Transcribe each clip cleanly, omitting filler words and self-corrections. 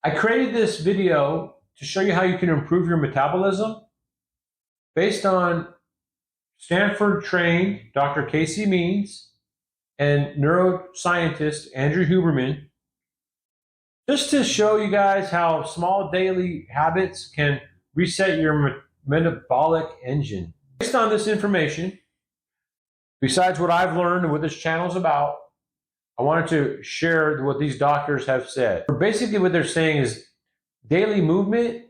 I created this video to show you how you can improve your metabolism based on Stanford-trained Dr. Casey Means and neuroscientist Andrew Huberman, just to show you guys how small daily habits can reset your metabolic engine. Based on this information, besides what I've learned and what this channel is about, I wanted to share what these doctors have said. Basically what they're saying is daily movement,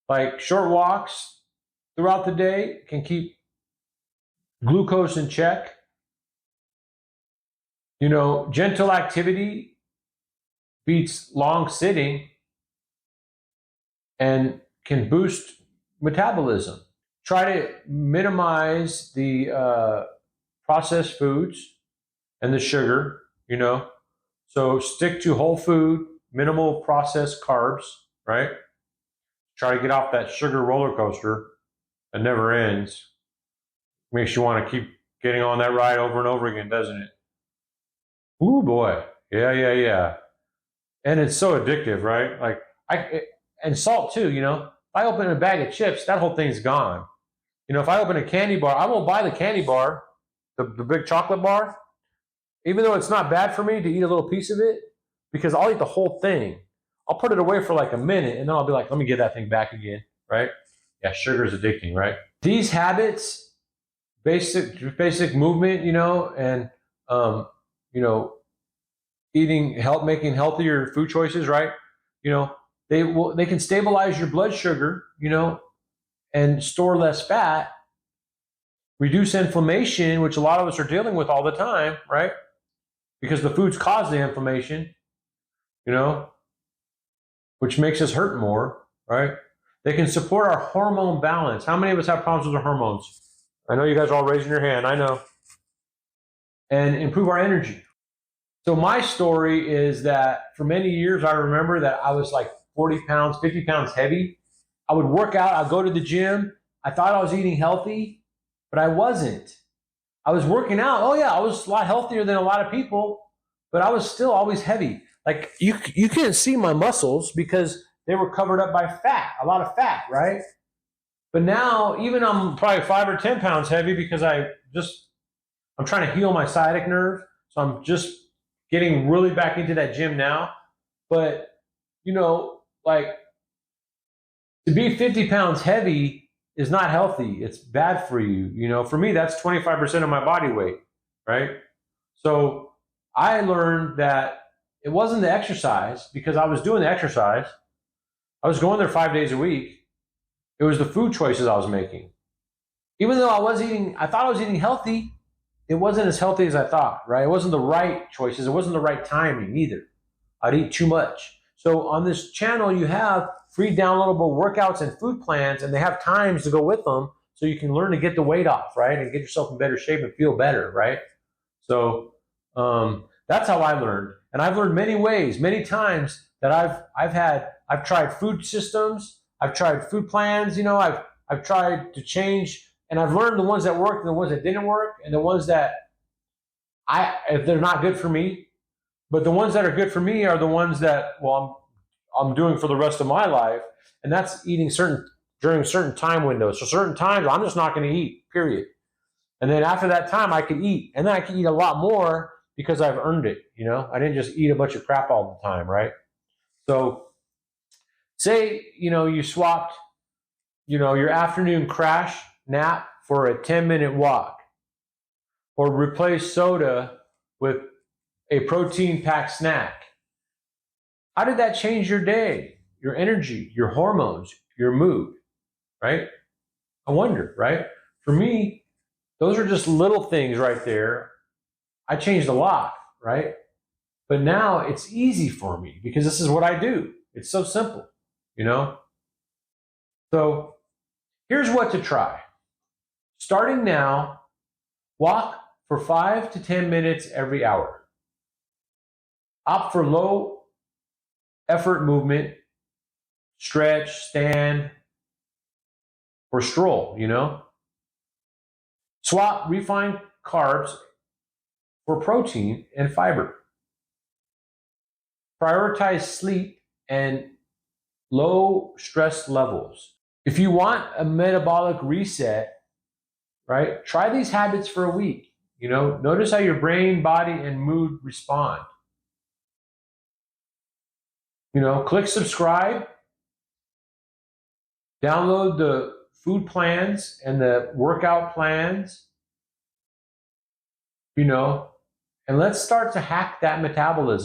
like short walks throughout the day, can keep glucose in check. You know, gentle activity beats long sitting and can boost metabolism. Try to minimize the processed foods and the sugar, you know. So stick to whole food, minimal processed carbs, right? Try to get off that sugar roller coaster that never ends. Makes you want to keep getting on that ride over and over again, doesn't it? Ooh, boy. Yeah. And it's so addictive, right? Like, and salt too, you know. If I open a bag of chips, that whole thing's gone. You know, if I open a candy bar, I won't buy the candy bar, the big chocolate bar, even though it's not bad for me to eat a little piece of it, because I'll eat the whole thing. I'll put it away for like a minute, and then I'll be like, let me get that thing back again, right? Yeah, sugar is addicting, right? These habits, basic movement, you know, and, you know, making healthier food choices, right? You know, they can stabilize your blood sugar, you know, and store less fat, reduce inflammation, which a lot of us are dealing with all the time, right? Because the foods cause the inflammation, you know, which makes us hurt more, right? They can support our hormone balance. How many of us have problems with our hormones? I know you guys are all raising your hand, I know. And improve our energy. So my story is that for many years, I remember that I was like 40 pounds, 50 pounds heavy. I would work out, I'd go to the gym. I thought I was eating healthy, but I wasn't. I was working out. Oh yeah, I was a lot healthier than a lot of people, but I was still always heavy. Like you couldn't see my muscles because they were covered up by fat, a lot of fat, right? But now, even I'm probably 5 or 10 pounds heavy because I'm trying to heal my sciatic nerve. So I'm just getting really back into that gym now. But, you know, like to be 50 pounds heavy is not healthy. It's bad for you. You know, for me, that's 25% of my body weight, right? So I learned that it wasn't the exercise, because I was doing the exercise. I was going there 5 days a week. It was the food choices I was making. Even though I thought I was eating healthy, it wasn't as healthy as I thought, right? It wasn't the right choices. It wasn't the right timing either. I'd eat too much. So on this channel, you have free downloadable workouts and food plans, and they have times to go with them so you can learn to get the weight off, right? And get yourself in better shape and feel better, right? So that's how I learned. And I've learned many ways, many times that I've tried food systems, I've tried food plans, you know, I've tried to change, and I've learned the ones that worked and the ones that didn't work, and the ones that they're not good for me. But the ones that are good for me are the ones that, well, I'm doing for the rest of my life, and that's eating during certain time windows. So certain times I'm just not going to eat, period. And then after that time I can eat, and then I can eat a lot more because I've earned it, you know. I didn't just eat a bunch of crap all the time, right? So say, you know, you swapped, you know, your afternoon crash nap for a 10-minute walk, or replace soda with a protein-packed snack. How did that change your day, your energy, your hormones, your mood, right? I wonder, right? For me, those are just little things right there. I changed a lot, right? But now it's easy for me because this is what I do. It's so simple, you know? So here's what to try. Starting now, walk for 5 to 10 minutes every hour. Opt for low effort movement, stretch, stand, or stroll, you know? Swap refined carbs for protein and fiber. prioritize sleep and low stress levels. If you want a metabolic reset, right, try these habits for a week. Notice how your brain, body, and mood respond. Click subscribe, download the food plans and the workout plans, and let's start to hack that metabolism.